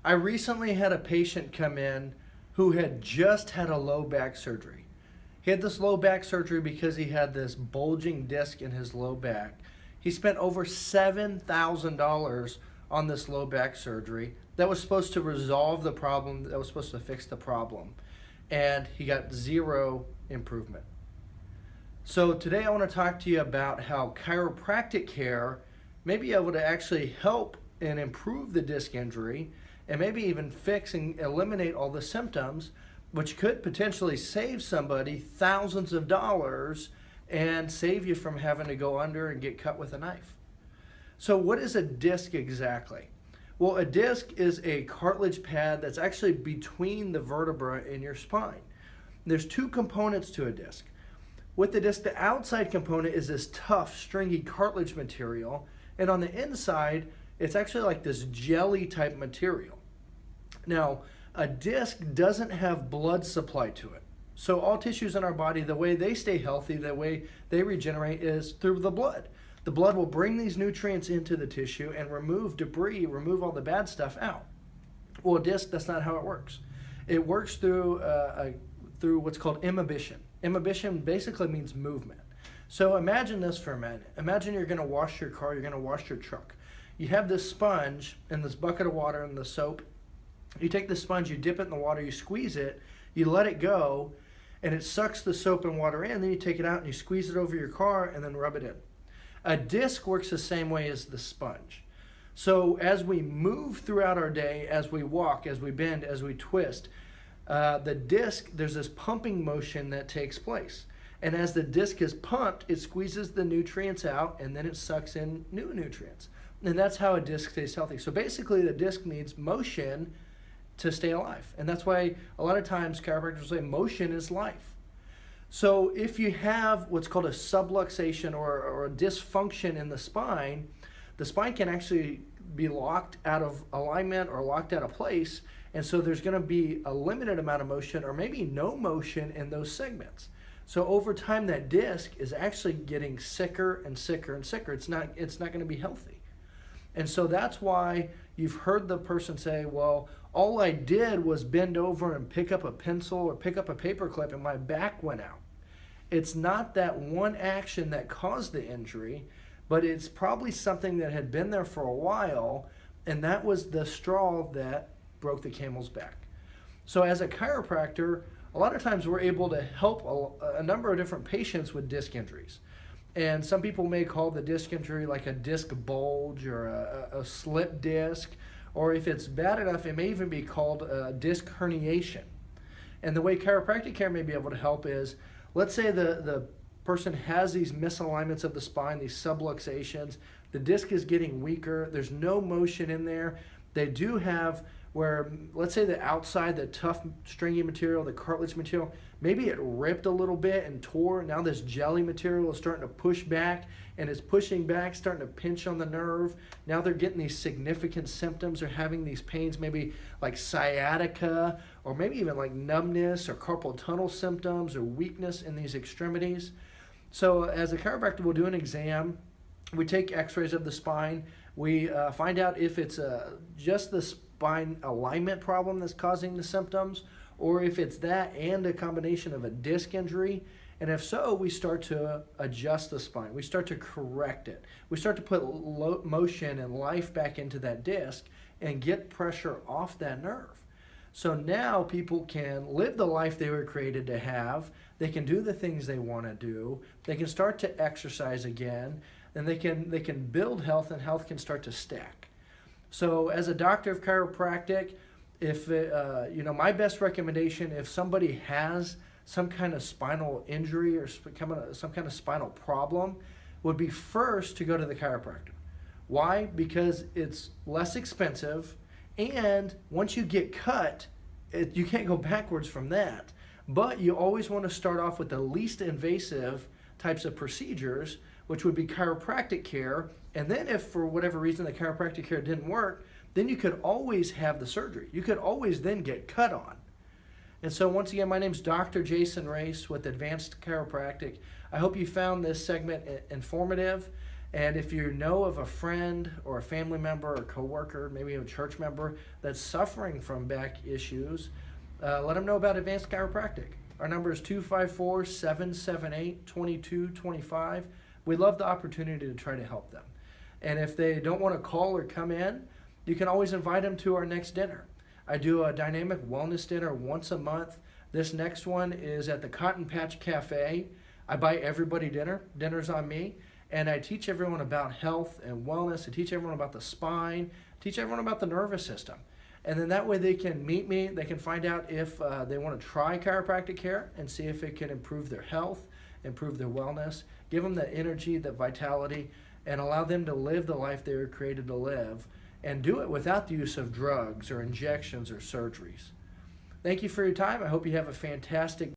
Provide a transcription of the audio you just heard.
I recently had a patient come in who had just had a low back surgery. He had this low back surgery because he had this bulging disc in his low back. He spent over $7,000 on this low back surgery that was supposed to resolve the problem, that was supposed to fix the problem. And he got zero improvement. So today I want to talk to you about how chiropractic care may be able to actually help and improve the disc injury and maybe even fix and eliminate all the symptoms, which could potentially save somebody thousands of dollars and save you from having to go under and get cut with a knife. So what is a disc exactly? Well, a disc is a cartilage pad that's actually between the vertebra in your spine. There's two components to a disc. With the disc, the outside component is this tough, stringy cartilage material, and on the inside, it's actually like this jelly type material. Now, a disc doesn't have blood supply to it. So all tissues in our body, the way they stay healthy, the way they regenerate is through the blood. The blood will bring these nutrients into the tissue and remove debris, remove all the bad stuff out. Well, a disc, that's not how it works. It works through what's called imbibition. Imbibition basically means movement. So imagine this for a minute. Imagine you're going to wash your car, you're going to wash your truck. You have this sponge and this bucket of water and the soap. You take the sponge, you dip it in the water, you squeeze it, you let it go, and it sucks the soap and water in. Then you take it out and you squeeze it over your car and then rub it in. A disc works the same way as the sponge. So as we move throughout our day, as we walk, as we bend, as we twist, the disc, there's this pumping motion that takes place. And as the disc is pumped, it squeezes the nutrients out and then it sucks in new nutrients. And that's how a disc stays healthy. So basically the disc needs motion to stay alive. And that's why a lot of times chiropractors say motion is life. So if you have what's called a subluxation or a dysfunction in the spine can actually be locked out of alignment or locked out of place. And so there's going to be a limited amount of motion or maybe no motion in those segments. So over time, that disc is actually getting sicker and sicker and sicker. It's not going to be healthy. And so that's why you've heard the person say, well, all I did was bend over and pick up a pencil or pick up a paper clip and my back went out. It's not that one action that caused the injury, but it's probably something that had been there for a while, and that was the straw that broke the camel's back. So as a chiropractor, a lot of times we're able to help a number of different patients with disc injuries. And some people may call the disc injury like a disc bulge or a slip disc, or if it's bad enough, it may even be called a disc herniation. And the way chiropractic care may be able to help is, let's say the person has these misalignments of the spine, these subluxations, the disc is getting weaker, there's no motion in there. They do have where, let's say the outside, the tough stringy material, the cartilage material, maybe it ripped a little bit and tore. Now this jelly material is starting to push back and it's pushing back, starting to pinch on the nerve. Now they're getting these significant symptoms. They're having these pains, maybe like sciatica or maybe even like numbness or carpal tunnel symptoms or weakness in these extremities. So as a chiropractor, we'll do an exam. We take x-rays of the spine. We find out if it's just the spine alignment problem that's causing the symptoms, or if it's that and a combination of a disc injury. And if so, we start to adjust the spine. We start to correct it. We start to put motion and life back into that disc and get pressure off that nerve. So now people can live the life they were created to have. They can do the things they want to do. They can start to exercise again. And they can build health, and health can start to stack. So as a doctor of chiropractic, if my best recommendation, if somebody has some kind of spinal injury or some kind of spinal problem, would be first to go to the chiropractor. Why? Because it's less expensive, and once you get cut, you can't go backwards from that. But you always want to start off with the least invasive types of procedures, which would be chiropractic care. And then if for whatever reason the chiropractic care didn't work, then you could always have the surgery. You could always then get cut on. And so once again, my name is Dr. Jason Raesz with Advanced Chiropractic. I hope you found this segment informative. And if you know of a friend or a family member or coworker, maybe a church member that's suffering from back issues, let them know about Advanced Chiropractic. Our number is 254-778-2225. We love the opportunity to try to help them. And if they don't want to call or come in, you can always invite them to our next dinner. I do a dynamic wellness dinner once a month. This next one is at the Cotton Patch Cafe. I buy everybody dinner. Dinner's on me. And I teach everyone about health and wellness. I teach everyone about the spine. Teach everyone about the nervous system. And then that way they can meet me. They can find out if they want to try chiropractic care and see if it can improve their health, improve their wellness, give them the energy, the vitality, and allow them to live the life they were created to live, and do it without the use of drugs or injections or surgeries. Thank you for your time. I hope you have a fantastic